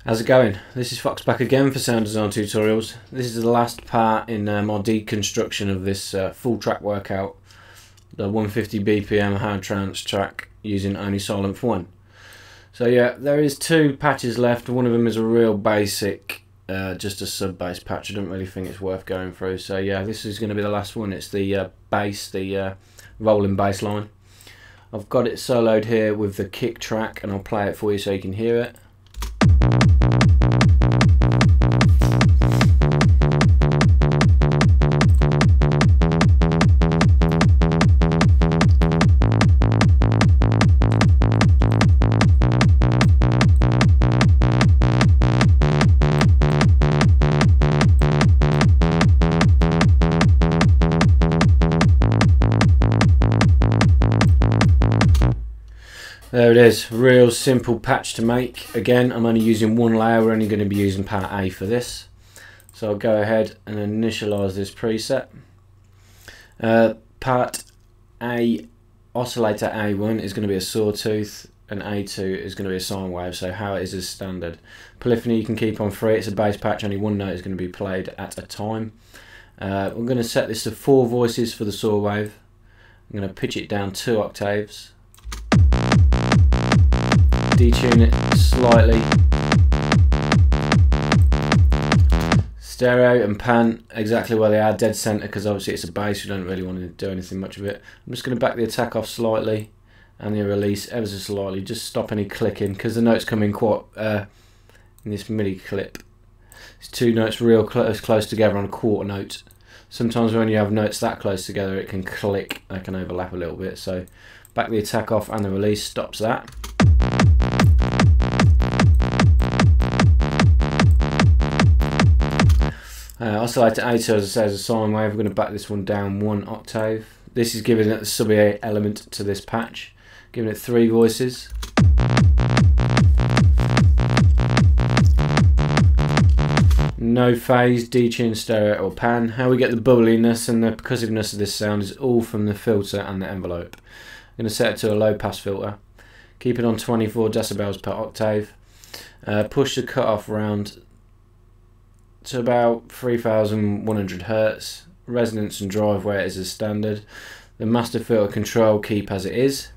How's it going? This is Fox back again for sound design tutorials. This is the last part in my deconstruction of this full track workout, the 150 BPM hard trance track using only Sylenth 1. So yeah, there is two patches left. One of them is a real basic, just a sub bass patch. I don't really think it's worth going through. So yeah, this is going to be the last one. It's the bass, the rolling bass line. I've got it soloed here with the kick track, and I'll play it for you so you can hear it. There it is, real simple patch to make. Again, I'm only using one layer, we're only going to be using part A for this. So I'll go ahead and initialize this preset. Part A, oscillator A1 is going to be a sawtooth, and A2 is going to be a sine wave, so how it is as standard. Polyphony you can keep on free, it's a bass patch, only one note is going to be played at a time. We're going to set this to 4 voices for the saw wave. I'm going to pitch it down 2 octaves. Detune it slightly. Stereo and pan exactly where they are, dead center, because obviously it's a bass, you don't really want to do anything much of it. I'm just going to back the attack off slightly and the release ever so slightly, just stop any clicking, because the notes come in quite in this MIDI clip. It's 2 notes real close together on a quarter note. Sometimes when you have notes that close together it can click, they can overlap a little bit, so back the attack off and the release stops that. Oscillator A2, as I say, is a sine wave. We're going to back this one down 1 octave. This is giving it the sub A element to this patch, giving it 3 voices. No phase, detune, stereo or pan. How we get the bubbliness and the percussiveness of this sound is all from the filter and the envelope. I'm going to set it to a low pass filter. Keep it on 24 decibels per octave. Push the cutoff round to about 3100 Hz. Resonance and drive where it is as standard. The master filter control keep as it is.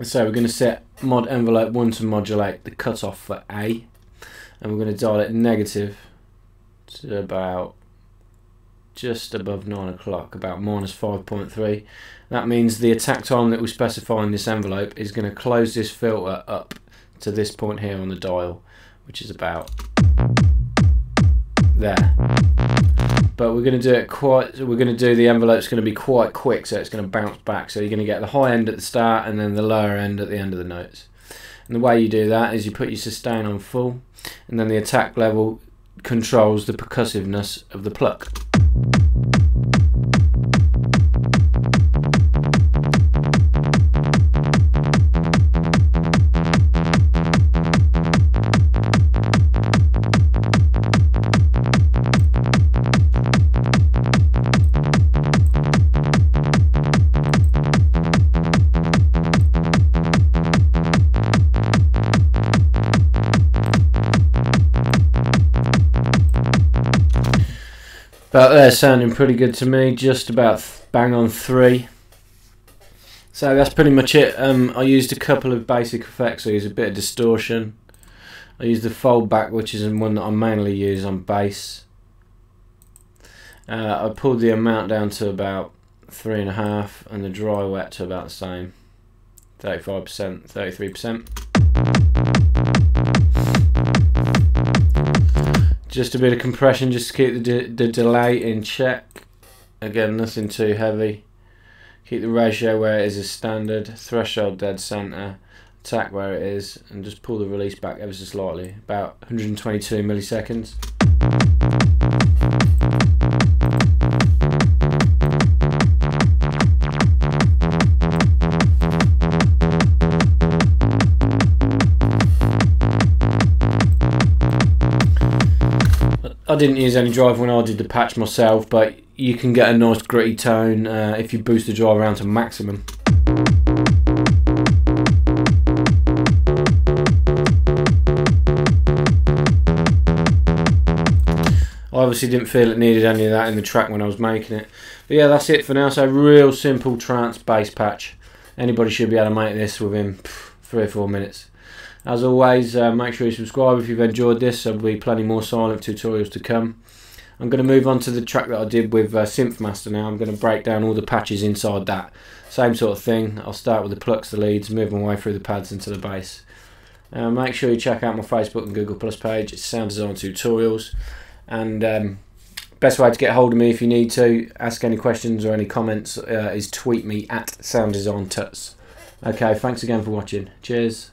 So we're going to set mod envelope 1 to modulate the cutoff for A, and we're going to dial it negative to about just above 9 o'clock, about -5.3. That means the attack time that we specify in this envelope is going to close this filter up to this point here on the dial, which is about there. But we're going to do it the envelope's going to be quite quick, so it's going to bounce back, so you're going to get the high end at the start and then the lower end at the end of the notes. And the way you do that is you put your sustain on full, and then the attack level controls the percussiveness of the pluck. But they're sounding pretty good to me, just about bang on 3. So that's pretty much it. I used a couple of basic effects. I used a bit of distortion. I used the fold back, which is one that I mainly use on bass. I pulled the amount down to about 3.5 and the dry wet to about the same, 35%, 33%. Just a bit of compression just to keep the delay in check. Again, nothing too heavy. Keep the ratio where it is as standard. Threshold dead center. Attack where it is, and just pull the release back ever so slightly. About 122 milliseconds. I didn't use any drive when I did the patch myself, but you can get a nice gritty tone if you boost the drive around to maximum. obviously didn't feel it needed any of that in the track when I was making it. But yeah, that's it for now. So real simple trance bass patch. Anybody should be able to make this within 3 or 4 minutes. As always, make sure you subscribe if you've enjoyed this. There'll be plenty more Sylenth tutorials to come. I'm going to move on to the track that I did with Synth Master now. I'm going to break down all the patches inside that. Same sort of thing. I'll start with the plucks, the leads, move my way through the pads into the bass. Make sure you check out my Facebook and Google Plus page. It's Sound Design Tutorials. And best way to get hold of me if you need to, ask any questions or any comments, is tweet me at SoundDesignTuts. Okay, thanks again for watching. Cheers.